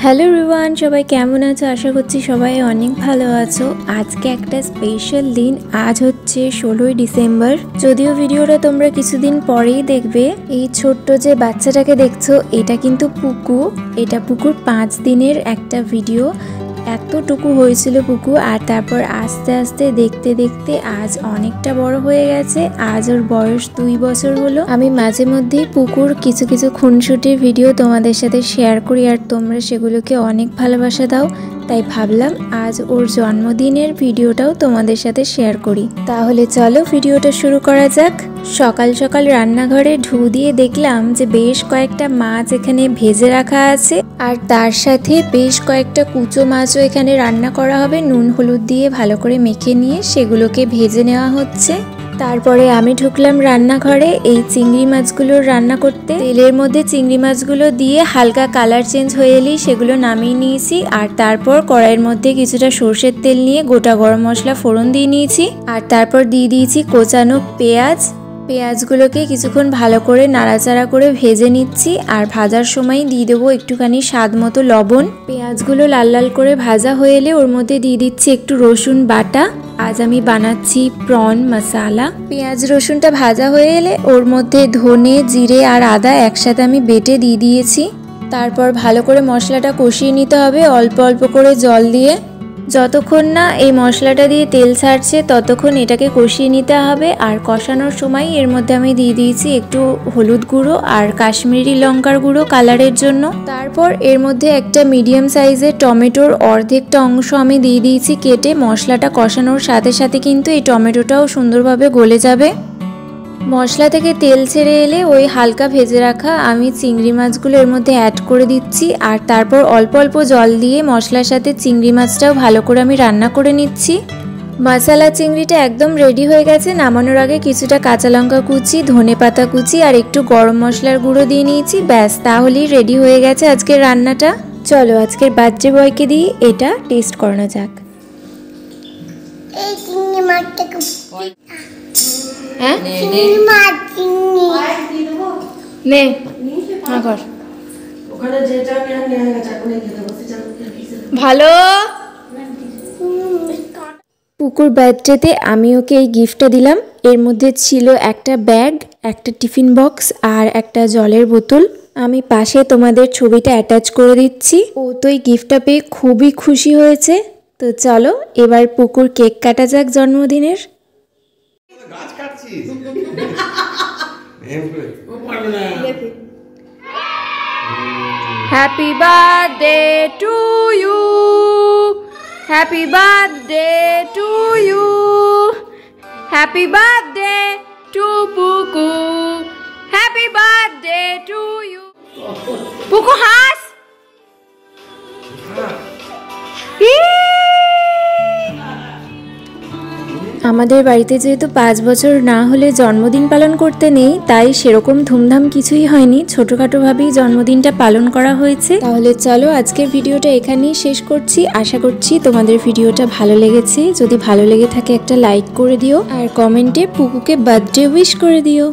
Hello everyone, সবাই কেমন আছো? আশা করছি সবাই অনেক ভালো আছো। আজকে একটা স্পেশাল দিন। আজ হচ্ছে 16ই ডিসেম্বর। যদিও ভিডিওটা তোমরা কিছুদিন পরেই দেখবে। এই ছোট্ট যে বাচ্চাটাকে দেখছো, এটা কিন্তু পুকু। এটা পুকুর 5 দিনের একটা ভিডিও। এতটুকু হয়েছিল পুকু, আর তারপর আস্তে আস্তে দেখতে দেখতে আজ অনেকটা বড় হয়ে গেছে। আজ ওর বয়স 2 বছর হলো। আমি মাঝে মধ্যেই পুকুর কিছু কিছু খুনসুটির ভিডিও তোমাদের সাথে শেয়ার করি, আর তোমরা সেগুলোকে অনেক ভালোবাসা দাও। তাই ভাবলাম আজ ওর জন্মদিনের ভিডিওটাও তোমাদের সাথে শেয়ার করি। তাহলে চলো ভিডিওটা শুরু করা যাক। সকাল সকাল রান্নাঘরে ঢু দিয়ে দেখলাম যে বেশ কয়েকটা মাছ এখানে ভেজে রাখা আছে, আর তার সাথে বেশ কয়েকটা কুচো মাছও এখানে রান্না করা হবে। নুন হলুদ দিয়ে ভালো করে মেখে নিয়ে সেগুলোকে ভেজে নেওয়া হচ্ছে। তারপরে আমি ঢুকলাম রান্নাঘরে এই চিংড়ি মাছগুলোর রান্না করতে। তেলের মধ্যে চিংড়ি মাছগুলো দিয়ে হালকা কালার চেঞ্জ হয়ে এলেই সেগুলো নামিয়ে নিয়েছি, আর তারপর কড়াইয়ের মধ্যে কিছুটা সর্ষের তেল নিয়ে গোটা গরম মশলা ফোড়ন দিয়ে নিয়েছি, আর তারপর দিয়ে দিয়েছি কোচানো পেঁয়াজগুলোকে কিছুক্ষণ ভালো করে নাড়াচাড়া করে ভেজে নিচ্ছি, আর ভাজার সময় দিয়ে দেবো একটুখানি স্বাদ মতো লবণ। পেঁয়াজগুলো লাল লাল করে ভাজা হয়ে এলে ওর মধ্যে দিয়ে দিচ্ছি একটু রসুন বাটা। আজ আমি বানাচ্ছি প্রন মশালা। পেঁয়াজ রসুনটা ভাজা হয়ে এলে ওর মধ্যে ধনে জিরে আর আদা একসাথে আমি বেটে দিয়ে দিয়েছি। তারপর ভালো করে মশলাটা কষিয়ে নিতে হবে অল্প অল্প করে জল দিয়ে। যতক্ষণ না এই মশলাটা দিয়ে তেল ছাড়ছে ততক্ষণ এটাকে কষিয়ে নিতে হবে। আর কষানোর সময় এর মধ্যে আমি দিয়ে দিয়েছি একটু হলুদ গুঁড়ো আর কাশ্মীরি লঙ্কার গুঁড়ো কালারের জন্য। তারপর এর মধ্যে একটা মিডিয়াম সাইজের টমেটোর অর্ধেকটা অংশ আমি দিয়ে দিয়েছি কেটে। মশলাটা কষানোর সাথে সাথে কিন্তু এই টমেটোটাও সুন্দরভাবে গলে যাবে। মশলা থেকে তেল ছেড়ে এলে ওই হালকা ভেজে রাখা আমি চিংড়ি মাছগুলো এর মধ্যে অ্যাড করে দিচ্ছি, আর তারপর অল্প অল্প জল দিয়ে মশলার সাথে চিংড়ি মাছটাও ভালো করে আমি রান্না করে নিচ্ছি। মশলা চিংড়িটা একদম রেডি হয়ে গেছে। নামানোর আগে কিছুটা কাঁচা লঙ্কা কুচি, ধনে পাতা কুচি আর একটু গরম মশলার গুঁড়ো দিয়ে নিয়েছি। ব্যাস, তাহলেই রেডি হয়ে গেছে আজকের রান্নাটা। চলো আজকের বার্থডে বয়কে দিয়ে এটা টেস্ট করানো যাক। ভালো পুকুর বার্থডেতে আমি ওকে এই গিফটটা দিলাম। এর মধ্যে ছিল একটা ব্যাগ, একটা টিফিন বক্স আর একটা জলের বোতল। আমি পাশে তোমাদের ছবিটা অ্যাটাচ করে দিচ্ছি। ও তো এই গিফটটা পেয়ে খুবই খুশি হয়েছে। তো চলো এবার পুকুর কেক কাটা যাক জন্মদিনের। Happy birthday to you, happy birthday to you, happy birthday to Puku, happy birthday to you. Puku হাস। আমাদের বাড়িতে যেহেতু 5 বছর না হলে জন্মদিন পালন করতে নেই, তাই সেরকম ধুমধাম কিছুই হয়নি। ছোটখাটোভাবেই জন্মদিনটা পালন করা হয়েছে। তাহলে চলো আজকের ভিডিওটা এখানেই শেষ করছি। আশা করছি তোমাদের ভিডিওটা ভালো লেগেছে। যদি ভালো লেগে থাকে একটা লাইক করে দিও, আর কমেন্টে পুকুকে বার্থডে উইশ করে দিও।